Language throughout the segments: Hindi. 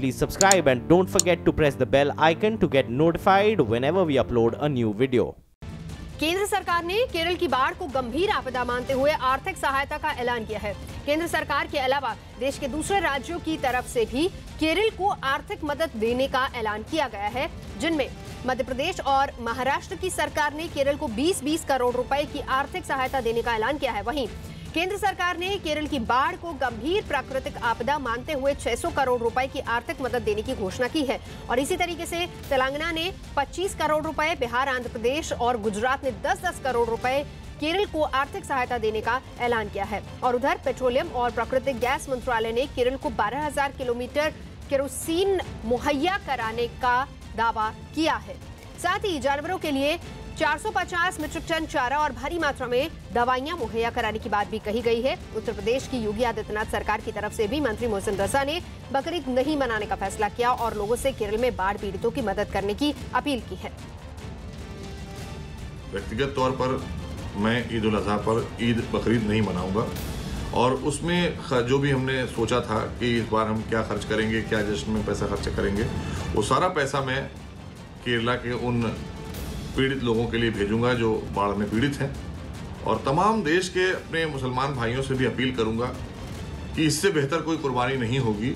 please subscribe and don't forget to press the bell icon to get notified whenever we upload a new video. केंद्र सरकार ने केरल की बाढ़ को गंभीर आपदा मानते हुए आर्थिक सहायता का ऐलान किया है। केंद्र सरकार के अलावा देश के दूसरे राज्यों की तरफ से भी केरल को आर्थिक मदद देने का ऐलान किया गया है, जिनमें मध्य प्रदेश और महाराष्ट्र की सरकार ने केरल को 20-20 करोड़ रुपए की आर्थिक सहायता देने का ऐलान किया है। वहीं केंद्र सरकार ने केरल की बाढ़ को गंभीर प्राकृतिक आपदा मानते हुए 600 करोड़ रुपए की आर्थिक मदद देने की घोषणा की है और इसी तरीके से तेलंगाना ने 25 करोड़ रुपए, बिहार, आंध्र प्रदेश और गुजरात ने 10-10 करोड़ रुपए केरल को आर्थिक सहायता देने का ऐलान किया है। और उधर पेट्रोलियम और प्राकृतिक गैस मंत्रालय ने केरल को 12,000 किलोमीटर केरोसिन मुहैया कराने का दावा किया है। साथ ही जानवरों के लिए 450 मीट्रिक टन चारा और भारी मात्रा में दवाइयां मुहैया कराने की बात भी कही गई है। उत्तर प्रदेश की योगी आदित्यनाथ सरकार की तरफ से भी मंत्री मोहसिन रजा ने बकरीद नहीं मनाने का फैसला किया और लोगों से केरल में बाढ़ पीड़ितों की मदद करने की अपील की है। व्यक्तिगत तौर पर मैं ईद उल अजहा पर ईद बकरीद नहीं मनाऊंगा और उसमें जो भी हमने सोचा था कि इस बार हम क्या खर्च करेंगे, क्या जश्न में पैसा खर्च करेंगे, वो सारा पैसा मैं केरला के उन पीड़ित लोगों के लिए भेजूंगा जो बाढ़ में पीड़ित हैं और तमाम देश के अपने मुसलमान भाइयों से भी अपील करूंगा कि इससे बेहतर कोई कुर्बानी नहीं होगी।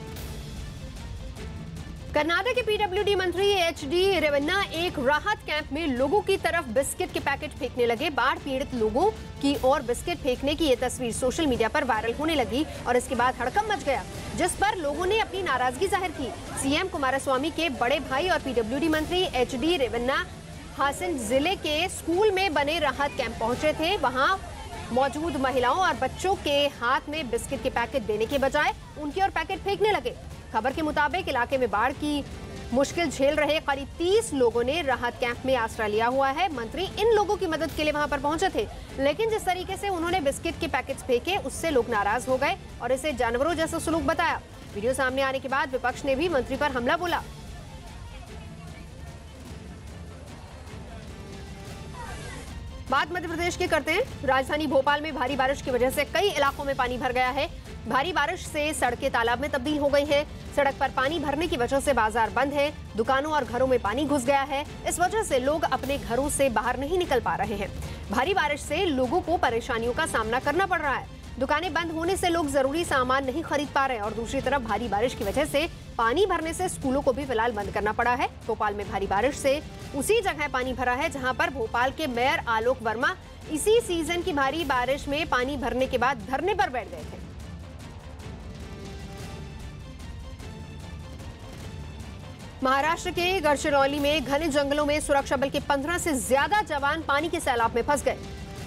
कर्नाटक के पीडब्ल्यूडी मंत्री एचडी रेवन्ना एक राहत कैंप में लोगों की तरफ बिस्किट के पैकेट फेंकने लगे। बाढ़ पीड़ित लोगों की ओर बिस्किट फेंकने की ये तस्वीर सोशल मीडिया पर वायरल होने लगी और इसके बाद हड़कंप मच गया, जिस पर लोगों ने अपनी नाराजगी जाहिर की। सीएम कुमारस्वामी के बड़े भाई और पीडब्ल्यूडी मंत्री एचडी रेवन्ना हासन जिले के स्कूल में बने राहत कैंप पहुंचे थे। वहां मौजूद महिलाओं और बच्चों के हाथ में बिस्किट के पैकेट देने के बजाय उनकी ओर पैकेट फेंकने लगे। खबर के मुताबिक इलाके में बाढ़ की मुश्किल झेल रहे करीब 30 लोगों ने राहत कैंप में आश्रय लिया हुआ है। मंत्री इन लोगों की मदद के लिए वहां पर पहुंचे थे, लेकिन जिस तरीके से उन्होंने बिस्किट के पैकेट्स फेंके उससे लोग नाराज हो गए और इसे जानवरों जैसा सलूक बताया। वीडियो सामने आने के बाद विपक्ष ने भी मंत्री पर हमला बोला। बात मध्य प्रदेश की करते हैं। राजधानी भोपाल में भारी बारिश की वजह से कई इलाकों में पानी भर गया है। भारी बारिश से सड़कें तालाब में तब्दील हो गई हैं। सड़क पर पानी भरने की वजह से बाजार बंद है, दुकानों और घरों में पानी घुस गया है। इस वजह से लोग अपने घरों से बाहर नहीं निकल पा रहे हैं। भारी बारिश से लोगों को परेशानियों का सामना करना पड़ रहा है। दुकानें बंद होने से लोग जरूरी सामान नहीं खरीद पा रहे और दूसरी तरफ भारी बारिश की वजह से पानी भरने से स्कूलों को भी फिलहाल बंद करना पड़ा है। भोपाल में भारी बारिश से उसी जगह पानी भरा है जहां पर भोपाल के मेयर आलोक वर्मा इसी सीजन की भारी बारिश में पानी भरने के बाद धरने पर बैठ गए थे। महाराष्ट्र के गढ़चिरौली में घने जंगलों में सुरक्षा बल के 15 से ज्यादा जवान पानी के सैलाब में फंस गए।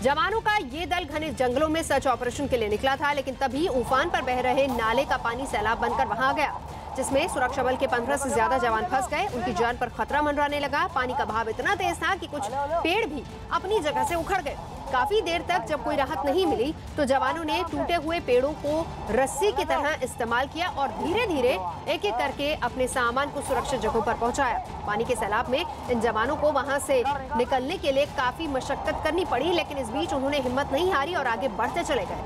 जवानों का ये दल घने जंगलों में सर्च ऑपरेशन के लिए निकला था, लेकिन तभी उफान पर बह रहे नाले का पानी सैलाब बनकर वहां आ गया, जिसमें सुरक्षा बल के 15 से ज्यादा जवान फंस गए। उनकी जान पर खतरा मंडराने लगा। पानी का बहाव इतना तेज था कि कुछ पेड़ भी अपनी जगह से उखड़ गए। काफी देर तक जब कोई राहत नहीं मिली तो जवानों ने टूटे हुए पेड़ों को रस्सी की तरह इस्तेमाल किया और धीरे धीरे एक एक करके अपने सामान को सुरक्षित जगहों पर पहुंचाया। पानी के सैलाब में इन जवानों को वहां से निकलने के लिए काफी मशक्कत करनी पड़ी, लेकिन इस बीच उन्होंने हिम्मत नहीं हारी और आगे बढ़ते चले गए।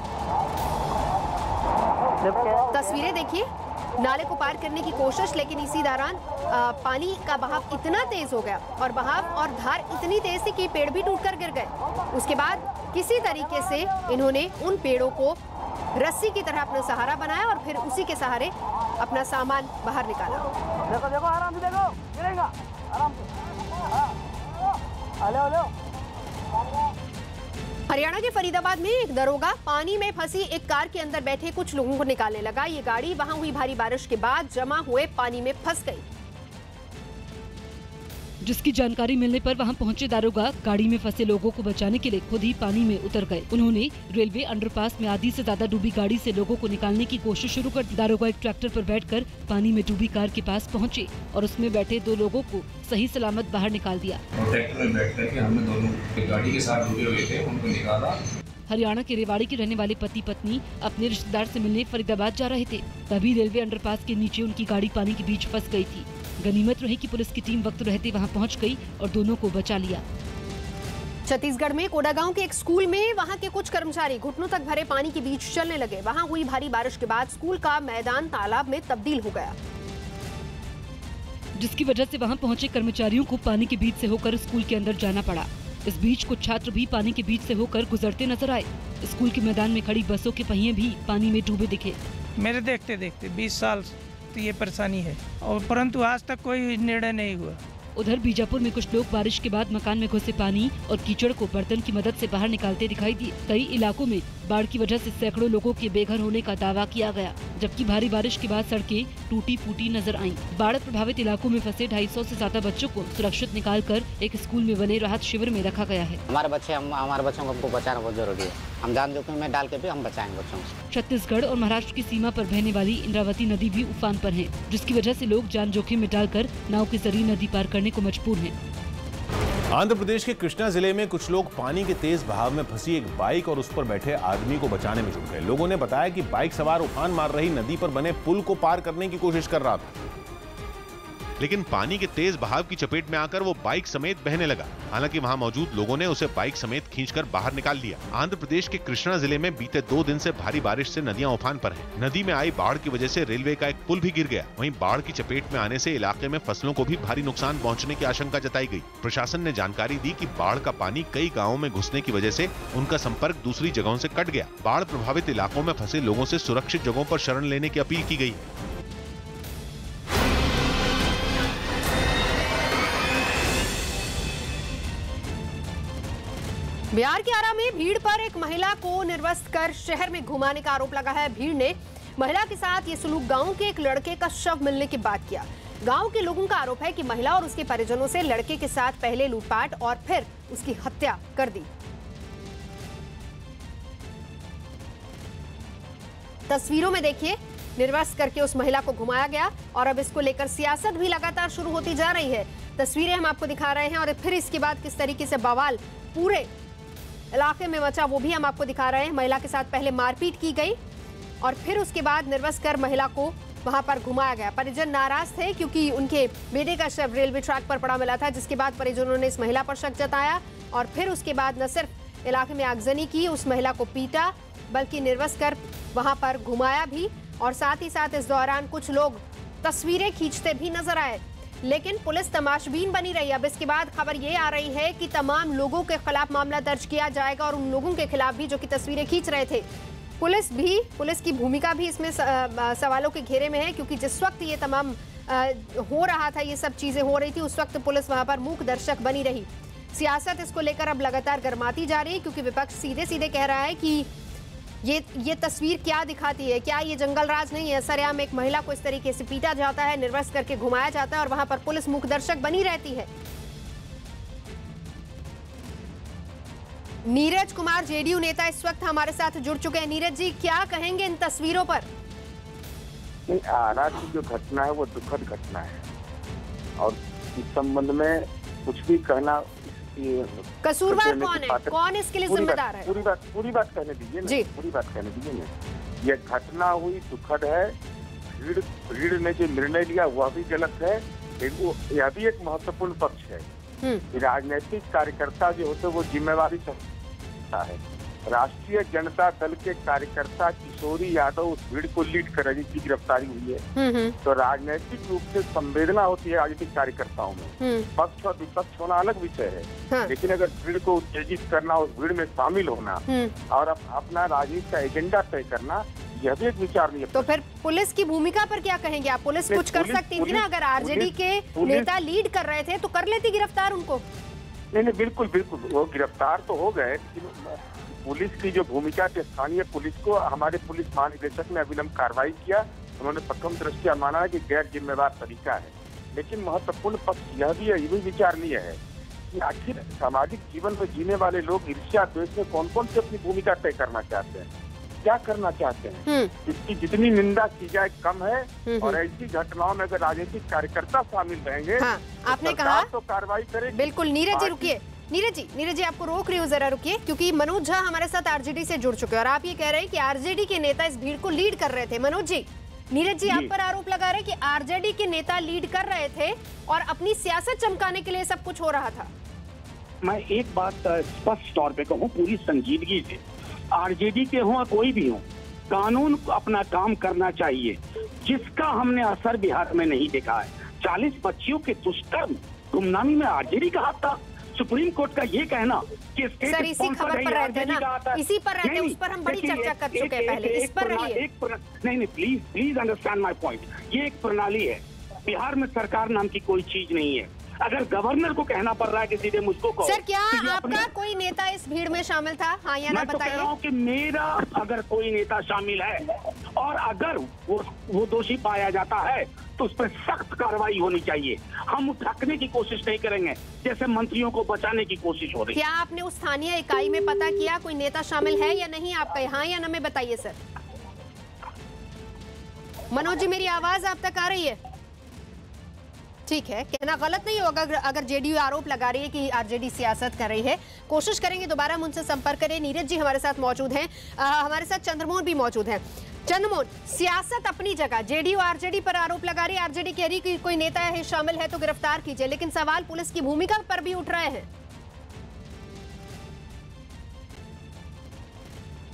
तस्वीरें देखिए, नाले को पार करने की कोशिश, लेकिन इसी दौरान पानी का बहाव इतना तेज हो गया और बहाव और धार इतनी तेज थी कि पेड़ भी टूटकर गिर गए। उसके बाद किसी तरीके से इन्होंने उन पेड़ों को रस्सी की तरह अपना सहारा बनाया और फिर उसी के सहारे अपना सामान बाहर निकाला। देखो देखो, आराम से देखो, गिरेगा आराम से। हरियाणा के फरीदाबाद में एक दरोगा पानी में फंसी एक कार के अंदर बैठे कुछ लोगों को निकालने लगा। ये गाड़ी वहां हुई भारी बारिश के बाद जमा हुए पानी में फंस गई, जिसकी जानकारी मिलने पर वहां पहुंचे दारोगा गाड़ी में फंसे लोगों को बचाने के लिए खुद ही पानी में उतर गए। उन्होंने रेलवे अंडरपास में आधी से ज्यादा डूबी गाड़ी से लोगों को निकालने की कोशिश शुरू कर दी। दारोगा एक ट्रैक्टर पर बैठकर पानी में डूबी कार के पास पहुंचे और उसमें बैठे 2 लोगों को सही सलामत बाहर निकाल दिया। ट्रैक्टर में बैठ कर हमने दोनों गाड़ी के साथ डूबे हुए थे, उनको निकाला। हरियाणा के रेवाड़ी के रहने वाले पति पत्नी अपने रिश्तेदार से मिलने फरीदाबाद जा रहे थे, तभी रेलवे अंडरपास के नीचे उनकी गाड़ी पानी के बीच फंस गई थी। गनीमत रही कि पुलिस की टीम वक्त रहते वहां पहुंच गई और दोनों को बचा लिया। छत्तीसगढ़ में कोडागांव के एक स्कूल में वहां के कुछ कर्मचारी घुटनों तक भरे पानी के बीच चलने लगे। वहां हुई भारी बारिश के बाद स्कूल का मैदान तालाब में तब्दील हो गया। जिसकी वजह से वहां पहुंचे कर्मचारियों को पानी के बीच से होकर स्कूल के अंदर जाना पड़ा। इस बीच कुछ छात्र भी पानी के बीच से होकर गुजरते नजर आए। स्कूल के मैदान में खड़ी बसों के पहिए भी पानी में डूबे दिखे। मेरे देखते देखते 20 साल तो ये परेशानी है, और परंतु आज तक कोई निर्णय नहीं हुआ। उधर बीजापुर में कुछ लोग बारिश के बाद मकान में घुसे पानी और कीचड़ को बर्तन की मदद से बाहर निकालते दिखाई दिए। कई इलाकों में बाढ़ की वजह से सैकड़ों लोगों के बेघर होने का दावा किया गया, जबकि भारी बारिश के बाद सड़कें टूटी फूटी नजर आईं। बाढ़ प्रभावित इलाकों में फंसे 250 से ज्यादा बच्चों को सुरक्षित निकालकर एक स्कूल में बने राहत शिविर में रखा गया है। हमारे बच्चों को हमको बचाना बहुत जरूरी है। हम जान जोखिम में डाल के भी हम बचाएंगे बच्चों को। छत्तीसगढ़ और महाराष्ट्र की सीमा पर बहने वाली इंद्रावती नदी भी उफान पर है, जिसकी वजह से लोग जान जोखिम में डालकर नाव के जरिए नदी पार करने को मजबूर हैं। आंध्र प्रदेश के कृष्णा जिले में कुछ लोग पानी के तेज बहाव में फंसी एक बाइक और उस पर बैठे आदमी को बचाने में जुट गए। लोगों ने बताया कि बाइक सवार उफान मार रही नदी पर बने पुल को पार करने की कोशिश कर रहा था, लेकिन पानी के तेज बहाव की चपेट में आकर वो बाइक समेत बहने लगा। हालांकि वहां मौजूद लोगों ने उसे बाइक समेत खींचकर बाहर निकाल लिया। आंध्र प्रदेश के कृष्णा जिले में बीते 2 दिन से भारी बारिश से नदियां उफान पर हैं। नदी में आई बाढ़ की वजह से रेलवे का एक पुल भी गिर गया। वहीं बाढ़ की चपेट में आने से इलाके में फसलों को भी भारी नुकसान पहुंचने की आशंका जताई गई। प्रशासन ने जानकारी दी कि बाढ़ का पानी कई गाँवों में घुसने की वजह से उनका संपर्क दूसरी जगहों से कट गया। बाढ़ प्रभावित इलाकों में फंसे लोगों से सुरक्षित जगहों पर शरण लेने की अपील की गई। बिहार के आरा में भीड़ पर एक महिला को निर्वस्त्र कर शहर में घुमाने का आरोप लगा है। भीड़ ने महिला के साथ ये सलूक गांव के एक लड़के का शव मिलने के बाद किया। गांव के लोगों का आरोप है कि महिला और उसके परिजनों से लड़के के साथ पहले लूटपाट और फिर उसकी हत्या कर दी। तस्वीरों में देखिए, निर्वस्त्र करके उस महिला को घुमाया गया और अब इसको लेकर सियासत भी लगातार शुरू होती जा रही है। तस्वीरें हम आपको दिखा रहे हैं और फिर इसके बाद किस तरीके से बवाल पूरे इलाके में मचा वो भी हम आपको दिखा रहे हैं। महिला के साथ पहले मारपीट की गई और फिर उसके बाद निर्वस्त्र कर महिला को वहां पर घुमाया गया। परिजन नाराज थे क्योंकि उनके बेटे का शव रेलवे ट्रैक पर पड़ा मिला था, जिसके बाद परिजनों ने इस महिला पर शक जताया और फिर उसके बाद न सिर्फ इलाके में आगजनी की, उस महिला को पीटा, बल्कि निर्वस्त्र कर वहां पर घुमाया भी और साथ ही साथ इस दौरान कुछ लोग तस्वीरें खींचते भी नजर आए। लेकिन पुलिस तमाशबीन बनी रही। अब इसके बाद खबर ये आ रही है कि तमाम लोगों के खिलाफ मामला दर्ज किया जाएगा और उन लोगों के खिलाफ भी जो कि तस्वीरें खींच रहे थे। पुलिस की भूमिका भी इसमें सवालों के घेरे में है, क्योंकि जिस वक्त ये तमाम हो रहा था, ये सब चीजें हो रही थी, उस वक्त पुलिस वहां पर मूक दर्शक बनी रही। सियासत इसको लेकर अब लगातार गर्माती जा रही है, क्योंकि विपक्ष सीधे सीधे कह रहा है कि ये तस्वीर क्या दिखाती है, क्या ये जंगल राज नहीं है? सरेआम एक महिला को इस तरीके से पीटा जाता है, निर्वस्त्र करके घुमाया जाता है और वहां पर पुलिस मूक दर्शक बनी रहती है। नीरज कुमार जेडीयू नेता इस वक्त हमारे साथ जुड़ चुके हैं। नीरज जी, क्या कहेंगे इन तस्वीरों पर? आरा की जो घटना है वो दुखद घटना है और इस संबंध में कुछ भी कहना, कसूरवार कौन है, कौन इसके लिए जिम्मेदार है? पूरी बात कहने दीजिए ना, पूरी बात कहने दीजिए ना। ये घटना हुई, दुखद है। भीड़ ने जो निर्णय लिया वह भी गलत है। यह भी एक महत्वपूर्ण पक्ष है। राजनीतिक कार्यकर्ता जो होते वो जिम्मेवारी समझता है। राष्ट्रीय जनता दल के कार्यकर्ता किशोरी यादव उस भीड़ को लीड कर रही थी, गिरफ्तारी हुई है। तो राजनीतिक रूप से संवेदना होती है राजनीतिक कार्यकर्ताओं में। पक्ष और विपक्ष होना अलग विषय है, हाँ। लेकिन अगर भीड़ को उत्तेजित करना, उस भीड़ में शामिल होना और अपना राजनीति का एजेंडा तय करना, यह भी एक विचार नहीं है। तो फिर पुलिस की भूमिका पर क्या कहेंगे आप? पुलिस कुछ कर सकती थी ना? अगर आरजेडी के नेता लीड कर रहे थे तो कर लेती गिरफ्तार उनको। नहीं, बिल्कुल वो गिरफ्तार तो हो गए, लेकिन पुलिस की जो भूमिका थी, स्थानीय पुलिस को हमारे पुलिस महानिदेशक ने अविलंब कार्रवाई किया। उन्होंने प्रथम दृष्टया माना कि गैर जिम्मेदार तरीका है। लेकिन महत्वपूर्ण पक्ष यह भी है, ये भी विचारणीय है कि आखिर सामाजिक जीवन में जीने वाले लोग ईर्ष्या द्वेष में कौन कौन से अपनी भूमिका तय करना चाहते हैं, क्या करना चाहते हैं। इसकी जितनी निंदा की जाए कम है और ऐसी घटनाओं में अगर राजनीतिक कार्यकर्ता शामिल रहेंगे, हाँ, आपने कहा तो कार्रवाई करेगी। बिल्कुल। नीरज जी रुकिए, नीरज जी आपको रोक रही हूँ, जरा रुकिए, क्योंकि मनोज झा हमारे साथ आरजेडी से जुड़ चुके हैं और आप ये कह रहे हैं कि आरजेडी के नेता इस भीड़ को लीड कर रहे थे। मनोज जी, नीरज जी आप पर आरोप लगा रहे हैं कि आरजेडी के नेता लीड कर रहे थे और अपनी सियासत चमकाने के लिए सब कुछ हो रहा था। मैं एक बात स्पष्ट तौर पे कहूँ पूरी संजीदगी से, आरजेडी के हों कोई भी हो, कानून अपना काम करना चाहिए, जिसका हमने असर बिहार में नहीं देखा है। 40 बच्चियों के दुष्कर्म गुमनामी में आरजेडी का हाथ था। सुप्रीम कोर्ट का ये कहना कि सर इसी खबर पर रहते ना, इसी पर रहते, उस पर हम बड़ी चर्चा कर चुके हैं पहले, इस पर रहिए। नहीं प्लीज अंडरस्टैंड माय पॉइंट। ये एक प्रणाली है, बिहार में सरकार नाम की कोई चीज नहीं है। अगर गवर्नर को कहना पड़ रहा है कि सीधे मुझको कहो। सर क्या तो आपका कोई नेता इस भीड़ में शामिल था, हाँ या ना बताइए। मैं तो कह रहा हूं कि मेरा अगर कोई नेता शामिल है और अगर वो दोषी पाया जाता है तो उस पर सख्त कार्रवाई होनी चाहिए। हम ढकने की कोशिश नहीं करेंगे जैसे मंत्रियों को बचाने की कोशिश हो रही है। क्या आपने उस स्थानीय इकाई में पता किया कोई नेता शामिल है या नहीं आपका, हाँ या ना में बताइए सर। मनोज जी मेरी आवाज आप तक आ रही है? ठीक है, कहना गलत नहीं होगा अगर जेडीयू आरोप लगा रही है कि आरजेडी सियासत कर रही है। कोशिश करेंगे दोबारा हम उनसे संपर्क करें। नीरज जी हमारे साथ मौजूद हैं, हमारे साथ चंद्रमोहन भी मौजूद हैं। चंद्रमोहन, सियासत अपनी जगह, जेडीयू आरजेडी पर आरोप लगा रही है, आरजेडी कह रही कि कोई नेता है शामिल है तो गिरफ्तार कीजिए, लेकिन सवाल पुलिस की भूमिका पर भी उठ रहे हैं।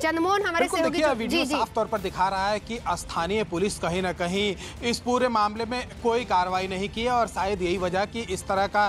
चंद्रमोहन हमारे से देखिए वीडियो साफ तौर पर दिखा रहा है कि स्थानीय पुलिस कहीं ना कहीं इस पूरे मामले में कोई कार्रवाई नहीं की है और शायद यही वजह कि इस तरह का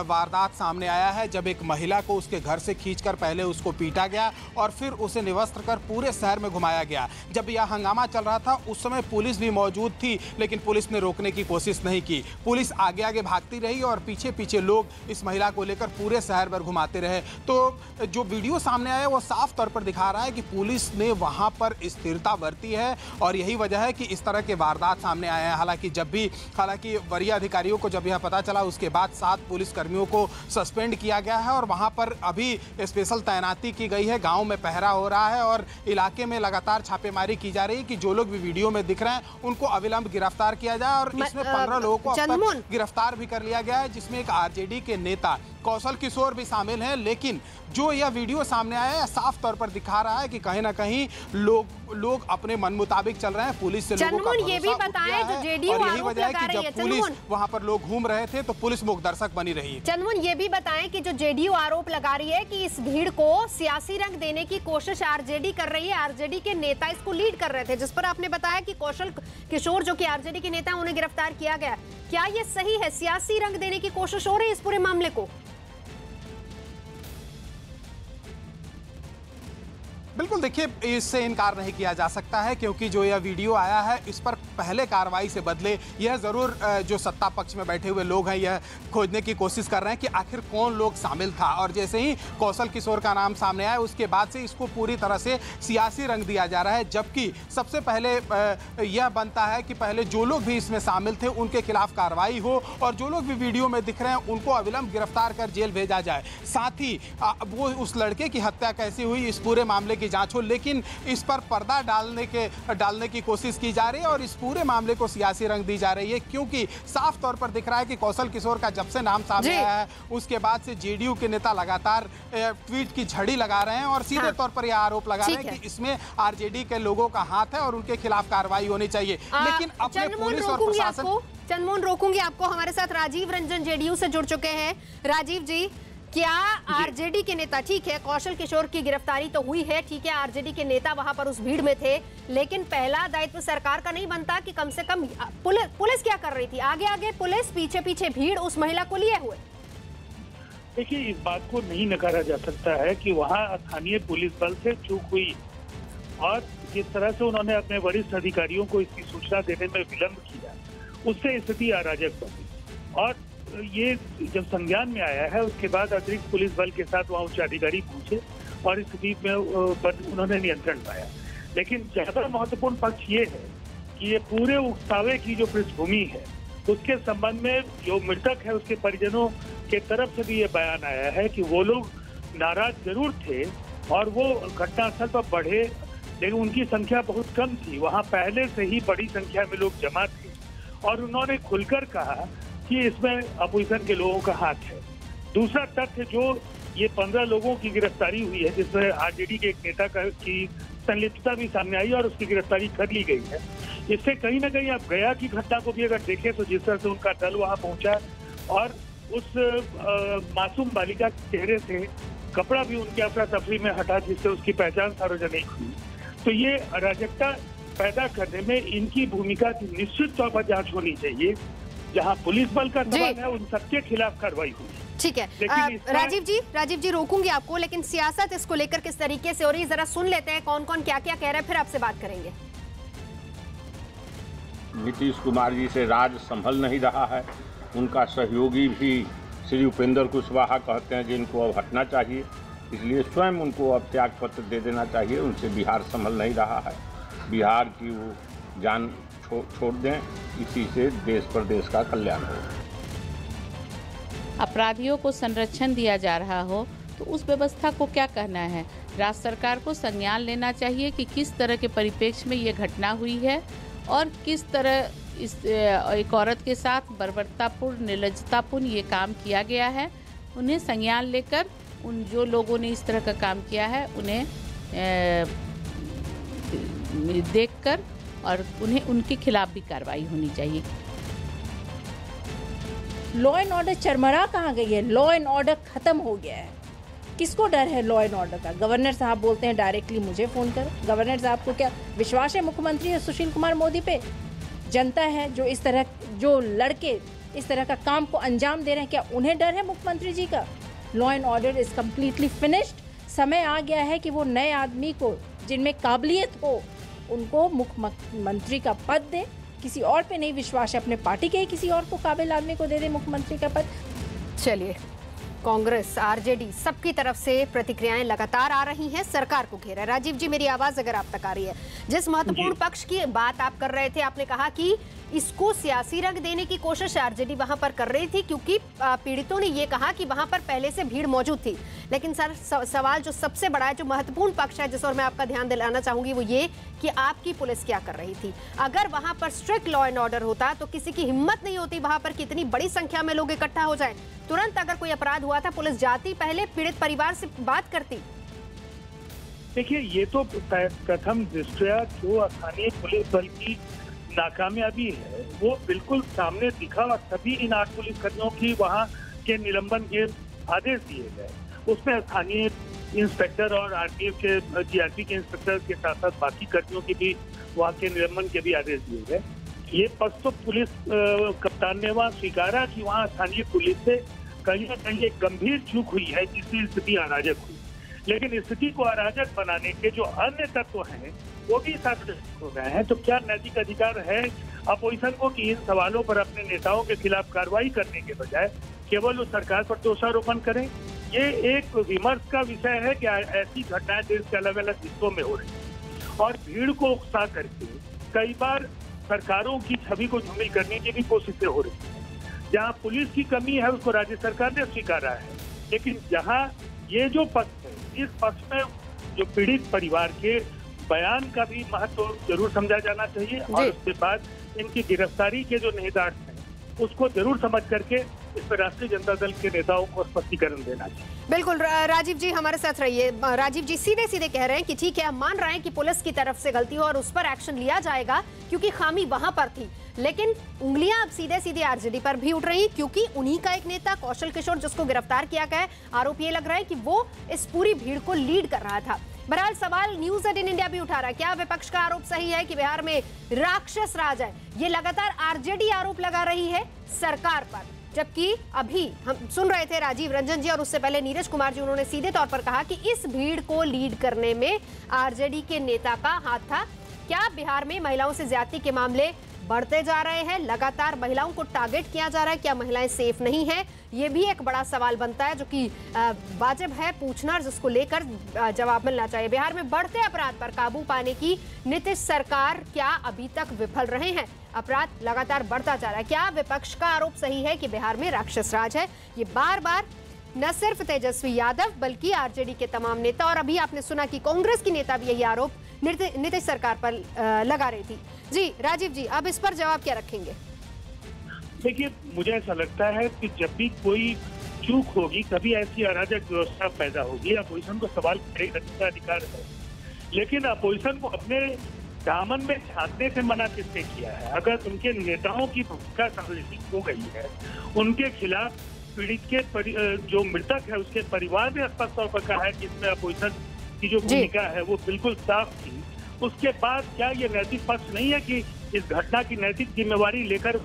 वारदात सामने आया है जब एक महिला को उसके घर से खींचकर पहले उसको पीटा गया और फिर उसे निवस्त्र कर पूरे शहर में घुमाया गया। जब यह हंगामा चल रहा था उस समय पुलिस भी मौजूद थी, लेकिन पुलिस ने रोकने की कोशिश नहीं की। पुलिस आगे आगे भागती रही और पीछे पीछे लोग इस महिला को लेकर पूरे शहर भर घुमाते रहे। तो जो वीडियो सामने आया वो साफ तौर पर दिखा रहा है कि पुलिस ने वहां पर स्थिरता बरती है और यही वजह है कि इस तरह के वारदात सामने आए हैं। हालांकि वरीय अधिकारियों को जब यह पता चला उसके बाद 7 पुलिसकर्मियों को सस्पेंड किया गया है और वहां पर अभी स्पेशल तैनाती की गई है। गांव में पहरा हो रहा है और इलाके में लगातार छापेमारी की जा रही है कि जो लोग भी वीडियो में दिख रहे हैं उनको अविलंब गिरफ्तार किया जाए और इसमें 15 लोगों को अब तक गिरफ्तार भी कर लिया गया है, जिसमें एक आरजेडी के नेता कौशल किशोर भी शामिल हैं। लेकिन जो यह वीडियो सामने आया है साफ तौर पर दिखा रहा है कि कहीं ना कहीं लोग अपने मन मुताबिक चल रहे हैं। पुलिस से लोगों का ये भी बताएं जो जेडीयू और यही वजह है कि जब पुलिस वहां पर लोग घूम रहे थे तो पुलिस मूक दर्शक बनी रही। चंद्रमोहन ये भी बताएं कि जो जेडीयू आरोप लगा रही है कि इस भीड़ को सियासी रंग देने की कोशिश आरजेडी कर रही है, आरजेडी के नेता इसको लीड कर रहे थे, जिस पर आपने बताया कि कौशल किशोर जो कि आरजेडी के नेता उन्हें गिरफ्तार किया गया। क्या ये सही है, सियासी रंग देने की कोशिश हो रही है इस पूरे मामले को? बिल्कुल, देखिए इससे इनकार नहीं किया जा सकता है क्योंकि जो यह वीडियो आया है इस पर पहले कार्रवाई से बदले यह ज़रूर जो सत्ता पक्ष में बैठे हुए लोग हैं यह खोजने की कोशिश कर रहे हैं कि आखिर कौन लोग शामिल था। और जैसे ही कौशल किशोर का नाम सामने आया उसके बाद से इसको पूरी तरह से सियासी रंग दिया जा रहा है, जबकि सबसे पहले यह बनता है कि पहले जो लोग भी इसमें शामिल थे उनके खिलाफ कार्रवाई हो और जो लोग भी वीडियो में दिख रहे हैं उनको अविलंब गिरफ्तार कर जेल भेजा जाए। साथ ही वो उस लड़के की हत्या कैसे हुई इस पूरे मामले जांच हो, लेकिन इस पर पर्दा डालने की कोशिश की जा रही है और इस पूरे मामले को सियासी रंग दी जा रही है क्योंकि साफ तौर पर दिख रहा है कि कौशल किशोर का जब से नाम सामने आया है उसके बाद से जेडीयू के नेता लगातार ट्वीट की झड़ी लगा रहे हैं और सीधे तौर पर यह आरोप लगा रहे हैं कि इसमें आरजेडी के लोगों का हाथ है और उनके खिलाफ कार्रवाई होनी चाहिए। लेकिन अपने पुलिस और प्रशासन, चंद्रमोहन रोकूंगी आपको, हमारे साथ राजीव रंजन जेडीयू से जुड़ चुके हैं। राजीव जी, क्या आरजेडी के नेता, ठीक है कौशल किशोर की गिरफ्तारी तो हुई है, ठीक है आरजेडी के नेता वहां पर उस भीड़ में थे, लेकिन पहला दायित्व सरकार का नहीं बनता कि कम से कम पुलिस क्या कर रही थी? आगे आगे पुलिस, पीछे पीछे भीड़ उस महिला को लिए हुए। देखिए, इस बात को नहीं नकारा जा सकता है कि वहां स्थानीय पुलिस बल से चूक हुई और जिस तरह से उन्होंने अपने वरिष्ठ अधिकारियों को इसकी सूचना देने में विलंब किया उससे स्थिति अराजक बनी और ये जब संज्ञान में आया है उसके बाद अतिरिक्त पुलिस बल के साथ वहाँ उच्च अधिकारी पहुंचे और स्थिति में उन्होंने नियंत्रण पाया। लेकिन ज्यादा महत्वपूर्ण पक्ष ये है कि ये पूरे उकसावे की जो पृष्ठभूमि है उसके संबंध में जो मृतक है उसके परिजनों के तरफ से भी ये बयान आया है कि वो लोग नाराज जरूर थे और वो घटनास्थल पर बढ़े, लेकिन उनकी संख्या बहुत कम थी। वहाँ पहले से ही बड़ी संख्या में लोग जमा थे और उन्होंने खुलकर कहा कि इसमें अपोजिशन के लोगों का हाथ है। दूसरा तथ्य जो ये 15 लोगों की गिरफ्तारी हुई है जिसमें आरजेडी के एक नेता की संलिप्तता भी सामने आई और उसकी गिरफ्तारी कर ली गई है, इससे कहीं ना कहीं आप गया की घटना को भी अगर देखें तो जिस तरह से उनका दल वहां पहुंचा और उस मासूम बालिका के चेहरे से कपड़ा भी उनके अफरा तफरी में हटा जिससे उसकी पहचान सार्वजनिक हुई, तो ये अराजकता पैदा करने में इनकी भूमिका की निश्चित तौर पर जांच होनी चाहिए जहां पुलिस बल का सवाल है उन सबके खिलाफ कार्रवाई हुई। ठीक है राजीव जी रोकूंगी आपको, लेकिन सियासत इसको लेकर किस तरीके से हो रही है जरा सुन लेते हैं, कौन कौन क्या क्या कह रहे हैं, फिर आपसे बात करेंगे। नीतीश कुमार जी से राज संभल नहीं रहा है, उनका सहयोगी भी श्री उपेंद्र कुशवाहा कहते हैं जिनको अब हटना चाहिए, इसलिए स्वयं उनको अब त्याग पत्र दे देना चाहिए। उनसे बिहार संभल नहीं रहा है, बिहार की वो जान छोड़ दें, इसी से देश प्रदेश का कल्याण हो। अपराधियों को संरक्षण दिया जा रहा हो तो उस व्यवस्था को क्या कहना है। राज्य सरकार को संज्ञान लेना चाहिए कि किस तरह के परिप्रेक्ष्य में ये घटना हुई है और किस तरह इस एक औरत के साथ बर्बरतापूर्ण निर्लज्जतापूर्ण ये काम किया गया है। उन्हें संज्ञान लेकर उन जो लोगों ने इस तरह का काम किया है उन्हें देखकर और उन्हें उनके खिलाफ भी कार्रवाई होनी चाहिए। लॉ एंड ऑर्डर चरमरा कहाँ गई है? लॉ एंड ऑर्डर खत्म हो गया है। किसको डर है लॉ एंड ऑर्डर का? गवर्नर साहब बोलते हैं डायरेक्टली मुझे फोन कर। गवर्नर साहब को क्या विश्वास है मुख्यमंत्री है सुशील कुमार मोदी पे? जनता है जो इस तरह जो लड़के इस तरह का काम को अंजाम दे रहे हैं, क्या उन्हें डर है मुख्यमंत्री जी का? Law and order is completely finished. समय आ गया है कि वो नए आदमी को जिनमें काबिलियत हो उनको मुख्यमंत्री का पद दे। किसी और पे नहीं विश्वास है, अपने पार्टी के ही किसी और को काबिल आदमी को दे दे मुख्यमंत्री का पद। चलिए, कांग्रेस आरजेडी सबकी तरफ से प्रतिक्रियाएं लगातार आ रही हैं, सरकार को घेरा। राजीव जी मेरी आवाज अगर आप तक आ रही है, जिस महत्वपूर्ण पक्ष की बात आप कर रहे थे, आपने कहा कि इसको सियासी रंग देने की कोशिश आरजेडी वहां पर कर रही थी क्योंकि पीड़ितों ने ये कहा कि वहां पर पहले से भीड़ मौजूद थी। लेकिन सर सवाल जो सबसे बड़ा है, जो महत्वपूर्ण पक्ष है जिस और मैं आपका ध्यान दिलाना चाहूंगी, वो ये कि आपकी पुलिस क्या कर रही थी। अगर वहां पर स्ट्रिक्ट लॉ एंड ऑर्डर होता तो किसी की हिम्मत नहीं होती वहां पर कितनी बड़ी संख्या में लोग इकट्ठा हो जाए। तुरंत अगर कोई अपराध हुआ था पुलिस जाती, पहले पीड़ित परिवार से बात करती। देखिए, ये तो प्रथम दृष्टया जो स्थानीय पुलिस बल की नाकामयाबी है वो बिल्कुल सामने दिखा और सभी इन 8 पुलिसकर्मियों की वहां के निलंबन के आदेश दिए गए। उसमें स्थानीय इंस्पेक्टर और आरटीएफ के जीआरपी के इंस्पेक्टर के साथ साथ बाकी कर्मियों की भी वहां के निलंबन के भी आदेश दिए गए। ये पक्ष तो पुलिस कप्तान ने वहां स्वीकारा कि वहां स्थानीय पुलिस से कहीं न कहीं एक गंभीर चूक हुई है जिससे स्थिति अराजक हुई। लेकिन स्थिति को अराजक बनाने के जो अन्य तत्व हैं वो भी साथ हो गए हैं। तो क्या नैतिक अधिकार है अपोजिशन को कि इन सवालों पर अपने नेताओं के खिलाफ कार्रवाई करने के बजाय केवल उस सरकार पर दोषारोपण करें? ये एक विमर्श का विषय है कि ऐसी घटनाएं देश के अलग अलग हिस्सों में हो रही है और भीड़ को उकसा करके कई बार सरकारों की छवि को धूमिल करने की भी कोशिशें हो रही है। जहाँ पुलिस की कमी है उसको राज्य सरकार ने स्वीकारा है, लेकिन जहाँ ये जो पक्ष है, इस पक्ष में जो पीड़ित परिवार के बयान का भी महत्व जरूर समझा जाना चाहिए और उसके बाद इनकी गिरफ्तारी के जो निहितार्थ हैं उसको जरूर समझ करके इस पर राष्ट्रीय जनता दल के नेताओं को स्पष्टीकरण देना चाहिए। बिल्कुल राजीव जी हमारे साथ रहिए। राजीव जी सीधे सीधे कह रहे हैं कि ठीक है, हम मान रहे हैं कि पुलिस की तरफ से गलती हो और उस पर एक्शन लिया जाएगा क्योंकि खामी वहां पर थी, लेकिन उंगलियां अब सीधे सीधे आरजेडी पर भी उठ रही क्योंकि उन्हीं का एक नेता कौशल किशोर जिसको गिरफ्तार किया गया है, आरोप ये लग रहा है कि वो इस पूरी भीड़ को लीड कर रहा था। बहरहाल सवाल न्यूज 18 इंडिया भी उठा रहा है, क्या विपक्ष का आरोप सही है कि बिहार में राक्षस राज है? ये लगातार आरजेडी आरोप लगा रही है सरकार पर, जबकि अभी हम सुन रहे थे राजीव रंजन जी और उससे पहले नीरज कुमार जी, उन्होंने सीधे तौर पर कहा कि इस भीड़ को लीड करने में आरजेडी के नेता का हाथ था। क्या बिहार में महिलाओं से ज्यादती के मामले बढ़ते जा रहे हैं? लगातार महिलाओं को टारगेट किया जा रहा है, क्या महिलाएं सेफ नहीं हैं? ये भी एक बड़ा सवाल बनता है जो कि वाजिब है पूछना, जिसको लेकर जवाब मिलना चाहिए। बिहार में बढ़ते अपराध पर काबू पाने की नीतीश सरकार क्या अभी तक विफल रहे हैं? अपराध लगातार बढ़ता जा रहा है। क्या विपक्ष का आरोप सही है कि बिहार में राक्षस राज है? ये बार बार न सिर्फ तेजस्वी यादव बल्कि आरजेडी के तमाम नेता और अभी आपने सुना कि कांग्रेस की नेता भी यही आरोप नीतीश सरकार पर लगा रही थी। जी राजीव जी, अब इस पर जवाब क्या रखेंगे? देखिए, मुझे ऐसा लगता है कि जब भी कोई चूक होगी कभी ऐसी अराजक व्यवस्था पैदा होगी। अपोजिशन को सवाल करने का अधिकार है, लेकिन अपोजिशन को अपने दामन में झांकने से मना किसने किया है? अगर उनके नेताओं की भूमिका संलिप्त हो गई है, उनके खिलाफ पीड़ित के जो मृतक है उसके परिवार ने स्पष्ट तौर पर कहा है कि इसमें अपोजिशन की जो भूमिका है वो बिल्कुल साफ थी, उसके बाद क्या ये नैतिक पक्ष नहीं है कि इस घटना की नैतिक जिम्मेवारी लेकर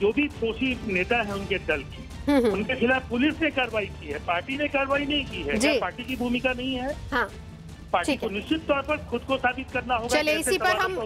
जो भी दोषी नेता है उनके दल की, उनके खिलाफ पुलिस ने कार्रवाई की है, पार्टी ने कार्रवाई नहीं की है। क्या पार्टी की भूमिका नहीं है? हाँ, पार्टी को निश्चित तौर पर खुद को साबित करना होगा। चलिए इसी पर हम